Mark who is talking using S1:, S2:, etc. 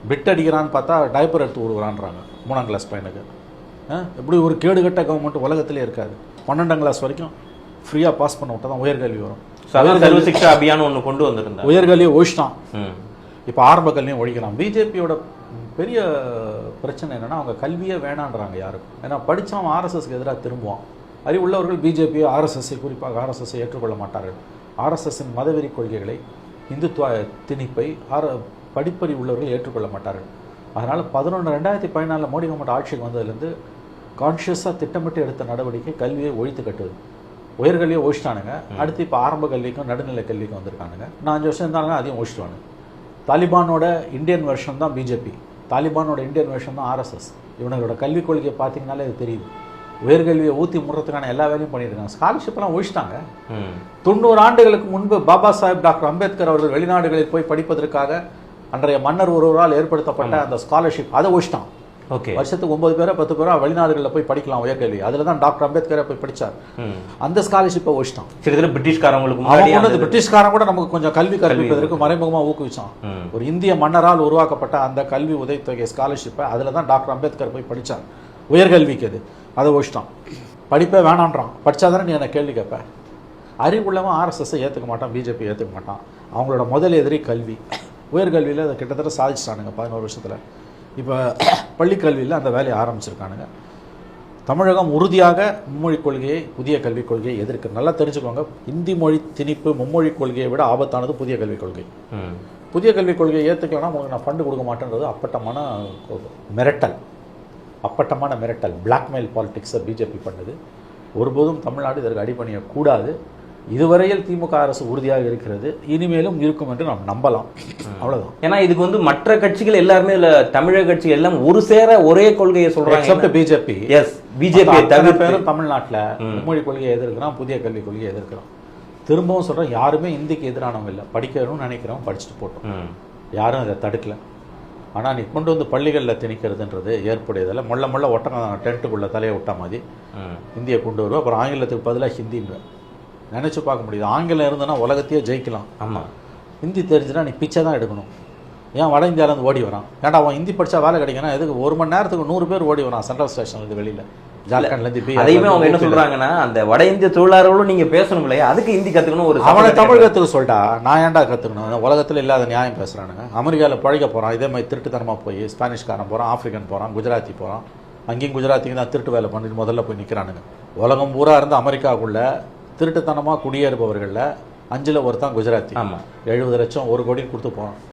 S1: Bit அடிக்கிறான்னு பார்த்தா diaper எடுத்து விடுறான்றாங்க 3ஆம் கிளாஸ் பையனுக்கு. எப்படி ஒரு கேடுகட்ட கவர்மெண்ட் உலகத்திலே இருக்காது. 12ஆம் கிளாஸ் வரைக்கும் ஃப்ரீயாக பாஸ் பண்ண விட்டா தான் உயர்கல்வி வரும்.
S2: சர்வ சிக்ஷா அபியான் ஒன்று கொண்டு வந்திருந்தாங்க.
S1: உயர்கல்வியை ஒழிச்சிட்டான். இப்போ ஆரம்ப கல்வியும் ஒழிக்கலாம். பிஜேபியோட பெரிய பிரச்சனை என்னென்னா அவங்க கல்வியே வேணான்றாங்க யாருக்கும். ஏன்னா படித்தவன் ஆர்எஸ்எஸ்க்கு எதிராக திரும்புவான். அறிவுள்ளவர்கள் பிஜேபி ஆர்எஸ்எஸ்ஸை குறிப்பாக ஆர்எஸ்எஸ்ஸை ஏற்றுக்கொள்ள மாட்டார்கள். ஆர்எஸ்எஸ்ஸின் மதவெறி கொள்கைகளை இந்துத்துவ திணிப்பை படிப்பறிவு உள்ளவர்கள் ஏற்றுக்கொள்ள மாட்டார்கள். அதனால் 2014 மோடி கவர்மெண்ட் ஆட்சிக்கு வந்ததுலேருந்து கான்ஷியஸாக திட்டமிட்டு எடுத்த நடவடிக்கை கல்வியை ஒழித்து கட்டுது. உயர்கல்வியை ஒழிச்சிட்டானுங்க. அடுத்து இப்போ ஆரம்ப கல்விக்கும் நடுநிலை கல்விக்கும் வந்திருக்கானுங்க. 5 வருஷம் இருந்தாலும் அதையும் ஒழிச்சிட்டானுங்க. தாலிபானோட இந்தியன் வெர்ஷன் தான் பிஜேபி, தாலிபானோட இந்தியன் வெர்ஷன் தான் ஆர்எஸ்எஸ். இவங்களோட கல்விக் கொள்கையை பார்த்தீங்கன்னாலே இது தெரியுது. உயர்கல்வியை ஊற்றி முடுறதுக்கான எல்லா வேலையும் பண்ணியிருக்காங்க. ஸ்காலர்ஷிப்லாம் ஒழிச்சிட்டாங்க. 90 ஆண்டுகளுக்கு முன்பு பாபா சாஹேப் டாக்டர் அம்பேத்கர் அவர்கள் வெளிநாடுகளில் போய் படிப்பதற்காக அன்றைய மன்னர் ஒருவரால் ஏற்படுத்தப்பட்ட அந்த ஸ்காலர்ஷிப் அதை ஒழிச்சிட்டான்.
S2: ஓகே,
S1: வருஷத்துக்கு 9 பேரோ 10 பேரோ வெளிநாடுகளில் போய் படிக்கலாம் உயர்கல்வி. அதில் தான் டாக்டர் அம்பேத்கரை போய் படித்தார். அந்த ஸ்காலர்ஷிப்பை ஒழிச்சிட்டான்.
S2: சிறிது பிரிட்டிஷ்காரங்களுக்கு
S1: பிரிட்டிஷ்காரன் கூட நமக்கு கொஞ்சம் கல்வி கற்பிப்பதற்கு மறைமுகமாக ஊக்குவிச்சான். ஒரு இந்திய மன்னரால் உருவாக்கப்பட்ட அந்த கல்வி உதவித்தொகை ஸ்காலர்ஷிப்பை அதில் தான் டாக்டர் அம்பேத்கர் போய் படித்தார். உயர்கல்விக்கு அதை ஒழிச்சிட்டான். படிப்பே வேணான்றான். படித்தாதானே நீ என்ன கேள்வி கேட்ப. அறிவுள்ளவன் ஆர்எஸ்எஸ்ஸை ஏற்றுக்க மாட்டான், பிஜேபி ஏற்றுக்க மாட்டான். அவங்களோட முதல் எதிரி கல்வி. உயர்கல்வியில் அதை கிட்டத்தட்ட சாதிச்சிட்டானுங்க 11 வருஷத்தில். இப்போ பள்ளிக்கல்வியில் அந்த வேலையை ஆரம்பிச்சிருக்கானுங்க. தமிழகம் உறுதியாக மும்மொழிக் கொள்கையை, புதிய கல்விக் கொள்கையை எதிர்க்கு. நல்லா தெரிஞ்சுக்கோங்க, இந்தி மொழி திணிப்பு மும்மொழிக் கொள்கையை விட ஆபத்தானது புதிய கல்விக் கொள்கை. புதிய கல்விக் கொள்கையை ஏற்றுக்கலன்னா உங்களுக்கு நான் ஃபண்டு கொடுக்க மாட்டேன்றது அப்பட்டமான மிரட்டல். அப்பட்டமான மிரட்டல், பிளாக்மெயில் பாலிடிக்ஸை பிஜேபி பண்ணுது. ஒருபோதும் தமிழ்நாடு இதற்கு அடிபணியக்கூடாது. இதுவரையில் திமுக அரசு உறுதியாக இருக்கிறது, இனிமேலும் இருக்கும் என்று நாம் நம்பலாம். அவ்வளவுதான்.
S2: ஏன்னா இதுக்கு மற்ற கட்சிகள் எல்லாருமே இல்ல, தமிழக கட்சிகள் எல்லாம் ஒரு சேர ஒரே கொள்கையை சொல்றாங்க.
S1: பிஜேபி
S2: தவிர
S1: பேரும் தமிழ்நாட்டில் மும்மொழி கொள்கையை எதிர்க்கிறான், புதிய கல்விக் கொள்கையை எதிர்க்கிறான். திரும்பவும் சொல்றேன், யாருமே இந்திக்கு எதிரானவங்க இல்லை. படிக்கணும்னு நினைக்கிறோம், படிச்சுட்டு போட்டோம். யாரும் அதை தடுக்கல. ஆனால் நீ கொண்டு வந்து பள்ளிகளில் திணிக்கிறதுன்றது ஏற்புடையதில்லை. மொள்ள ஒட்டங்க டென்ட்டுக்குள்ள தலையை விட்டா மாதிரி இந்தியை கொண்டு வருவோம். அப்புறம் ஆங்கிலத்துக்கு பதிலாக ஹிந்தின்னு நினச்சி பார்க்க முடியுது. ஆங்கிலம் இருந்ததுன்னா உலகத்தையே ஜெயிக்கலாம்.
S2: ஆமாம்.
S1: ஹிந்தி தெரிஞ்சுன்னா நீ பிச்சை தான் எடுக்கணும். ஏன் வட இந்தியாவிலேருந்து ஓடி வரான்? ஏன்டா அவன் ஹிந்தி படித்தா வேலை கிடைக்கணும். எதுக்கு 1 மணி நேரத்துக்கு 100 பேர் ஓடி வரான் சென்ட்ரல் ஸ்டேஷன்லேருந்து வெளியில், ஜார்க்கண்ட்லேருந்து.
S2: அதையுமே அவங்க என்ன சொல்கிறாங்கன்னா, அந்த வட இந்திய தொழிலாளர்களும் நீங்கள் பேசணும் இல்லையா, அதுக்கு ஹிந்தி கற்றுக்கணும். ஒரு
S1: அவனை தமிழ் கற்றுக்க சொல்லிட்டா நான் ஏன்டா கற்றுக்கணும்? உலகத்தில் இல்லாத நியாயம் பேசுகிறானுங்க. அமெரிக்காவில் பழக போகிறான், இதே மாதிரி திருட்டுத்தனமாக போய் ஸ்பானிஷ்காரன் போகிறான், ஆஃப்ரிக்கன் போகிறான், குஜராத்தி போகிறான். அங்கேயும் குஜராத்திக்கு தான் திருட்டு வேலை பண்ணிட்டு முதல்ல போய் நிற்கிறானுங்க. உலகம் பூரா இருந்து அமெரிக்காவுக்குள்ளே திருட்டுத்தனமாக குடியேறுபவர்களில் 5ல் ஒருத்தான் குஜராத்தி. 70 லட்சம் 1 கோடி கொடுத்து போகிறான்.